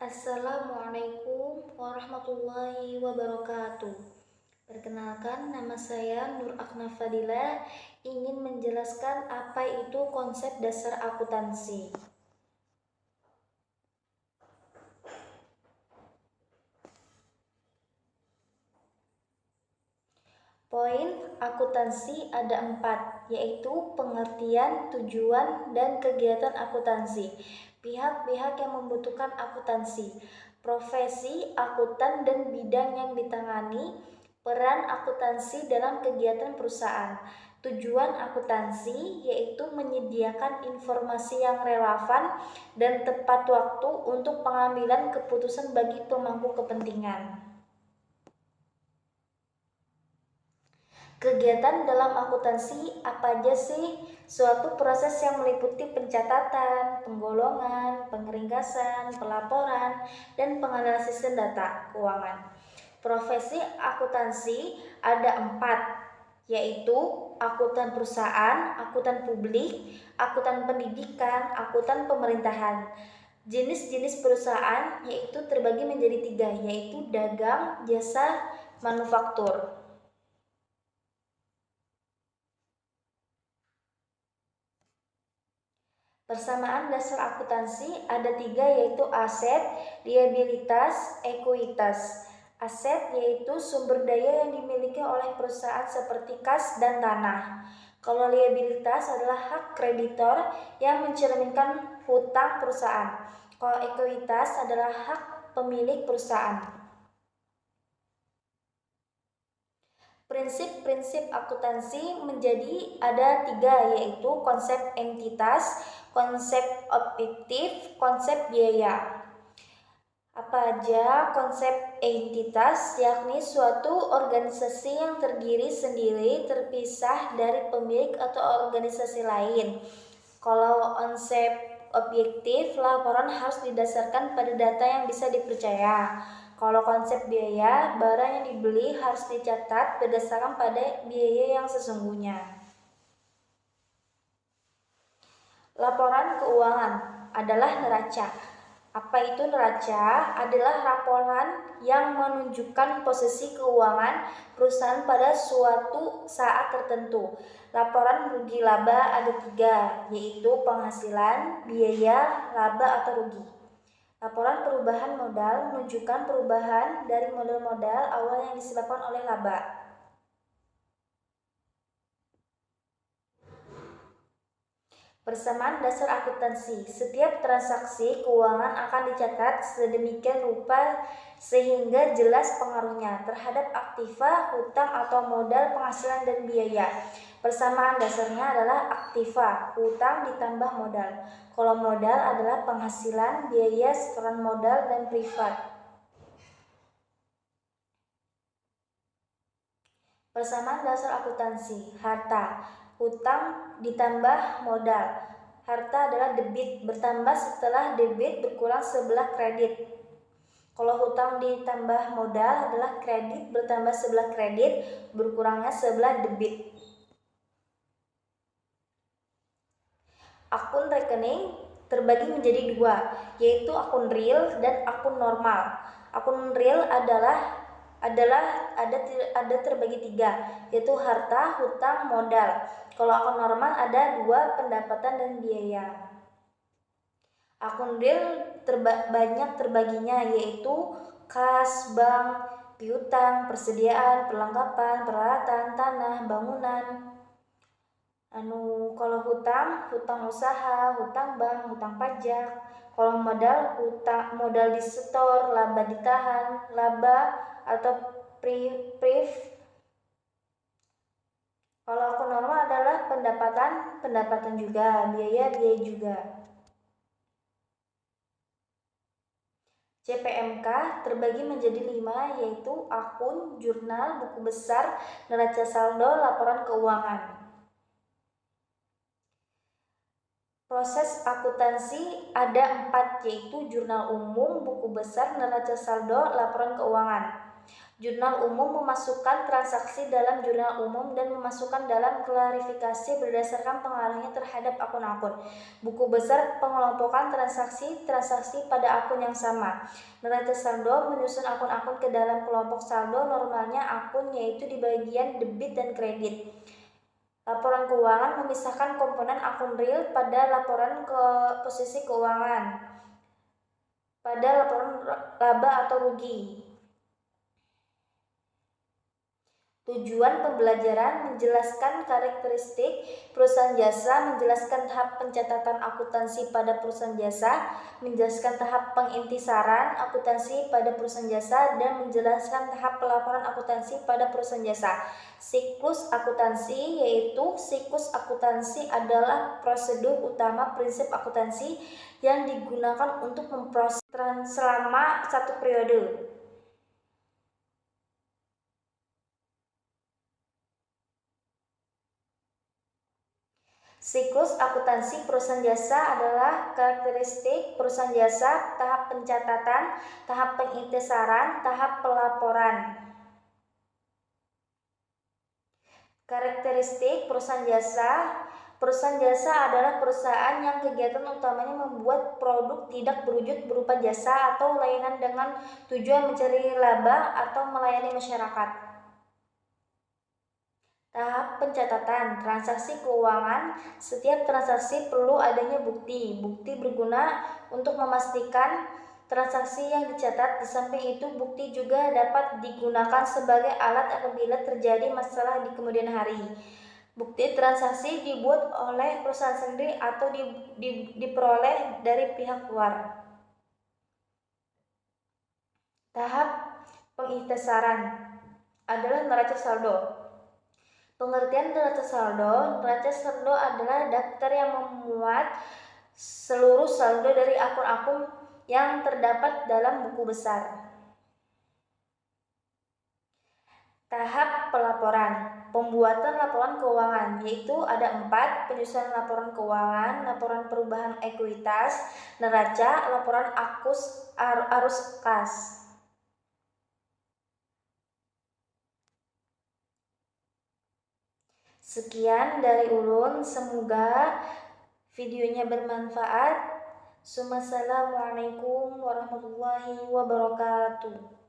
Assalamualaikum warahmatullahi wabarakatuh. Perkenalkan, nama saya Nur Akna Fadila, ingin menjelaskan apa itu konsep dasar akuntansi. Poin akuntansi ada 4, yaitu pengertian, tujuan, dan kegiatan akuntansi, pihak-pihak yang membutuhkan akuntansi, profesi akuntan dan bidang yang ditangani, peran akuntansi dalam kegiatan perusahaan. Tujuan akuntansi yaitu menyediakan informasi yang relevan dan tepat waktu untuk pengambilan keputusan bagi pemangku kepentingan. Kegiatan dalam akuntansi apa aja sih? Suatu proses yang meliputi pencatatan, penggolongan, pengeringkasan, pelaporan, dan penganalisis data keuangan. Profesi akuntansi ada 4, yaitu akuntan perusahaan, akuntan publik, akuntan pendidikan, akuntan pemerintahan. Jenis-jenis perusahaan yaitu terbagi menjadi 3, yaitu dagang, jasa, manufaktur. Persamaan dasar akuntansi ada 3, yaitu aset, liabilitas, ekuitas. Aset yaitu sumber daya yang dimiliki oleh perusahaan seperti kas dan tanah. Kalau liabilitas adalah hak kreditor yang mencerminkan hutang perusahaan. Kalau ekuitas adalah hak pemilik perusahaan. Prinsip-prinsip akuntansi menjadi ada 3, yaitu konsep entitas, konsep objektif, konsep biaya. Apa aja konsep entitas? Yakni suatu organisasi yang terdiri sendiri, terpisah dari pemilik atau organisasi lain. Kalau konsep objektif, laporan harus didasarkan pada data yang bisa dipercaya. Kalau konsep biaya, barang yang dibeli harus dicatat berdasarkan pada biaya yang sesungguhnya. Laporan keuangan adalah neraca. Apa itu neraca? Adalah laporan yang menunjukkan posisi keuangan perusahaan pada suatu saat tertentu. Laporan rugi laba ada 3, yaitu penghasilan, biaya, laba atau rugi. Laporan perubahan modal menunjukkan perubahan dari modal awal yang disebabkan oleh laba. Persamaan dasar akuntansi. Setiap transaksi keuangan akan dicatat sedemikian rupa sehingga jelas pengaruhnya terhadap aktiva, hutang atau modal, penghasilan, dan biaya. Persamaan dasarnya adalah aktiva, hutang ditambah modal. Kalau modal adalah penghasilan, biaya setoran modal, dan privat. Persamaan dasar akuntansi. Harta, hutang ditambah modal. Harta adalah debit, bertambah setelah debit berkurang sebelah kredit. Kalau hutang ditambah modal adalah kredit bertambah sebelah kredit, berkurangnya sebelah debit. Akun rekening terbagi menjadi 2, yaitu akun real dan akun normal. Akun real adalah ada terbagi 3, yaitu harta, hutang, modal. Kalau akun normal ada 2, pendapatan dan biaya. Akun real banyak terbaginya, yaitu kas, bank, piutang, persediaan, perlengkapan, peralatan, tanah, bangunan. Kalau hutang usaha, hutang bank, hutang pajak. Kalau modal, modal disetor, laba ditahan, laba atau priv. Kalau akun normal adalah pendapatan juga, biaya juga. CPMK terbagi menjadi 5, yaitu akun, jurnal, buku besar, neraca saldo, laporan keuangan. Proses akuntansi ada 4, yaitu jurnal umum, buku besar, neraca saldo, laporan keuangan. Jurnal umum memasukkan transaksi dalam jurnal umum dan memasukkan dalam klarifikasi berdasarkan pengaruhnya terhadap akun-akun. Buku besar pengelompokan transaksi pada akun yang sama. Neraca saldo menyusun akun-akun ke dalam kelompok saldo, normalnya akun yaitu di bagian debit dan kredit. Laporan keuangan memisahkan komponen akun real pada laporan ke posisi keuangan pada laporan laba atau rugi. Tujuan pembelajaran menjelaskan karakteristik perusahaan jasa, menjelaskan tahap pencatatan akuntansi pada perusahaan jasa, menjelaskan tahap pengintisaran akuntansi pada perusahaan jasa, dan menjelaskan tahap pelaporan akuntansi pada perusahaan jasa. Siklus akuntansi yaitu siklus akuntansi adalah prosedur utama prinsip akuntansi yang digunakan untuk memproses selama satu periode. Siklus akuntansi perusahaan jasa adalah karakteristik perusahaan jasa, tahap pencatatan, tahap pengintisaran, tahap pelaporan. Karakteristik perusahaan jasa adalah perusahaan yang kegiatan utamanya membuat produk tidak berwujud berupa jasa atau layanan dengan tujuan mencari laba atau melayani masyarakat. Tahap pencatatan transaksi keuangan. Setiap transaksi perlu adanya bukti. Bukti berguna untuk memastikan transaksi yang dicatat. Di samping itu, bukti juga dapat digunakan sebagai alat apabila terjadi masalah di kemudian hari. Bukti transaksi dibuat oleh perusahaan sendiri atau diperoleh dari pihak luar. Tahap pengintisaran adalah neraca saldo. Pengertian neraca saldo adalah daftar yang memuat seluruh saldo dari akun-akun yang terdapat dalam buku besar. Tahap pelaporan. Pembuatan laporan keuangan, yaitu ada 4, penyusunan laporan keuangan, laporan perubahan ekuitas, neraca, laporan arus kas. Sekian dari ulun, semoga videonya bermanfaat. Assalamualaikum warahmatullahi wabarakatuh.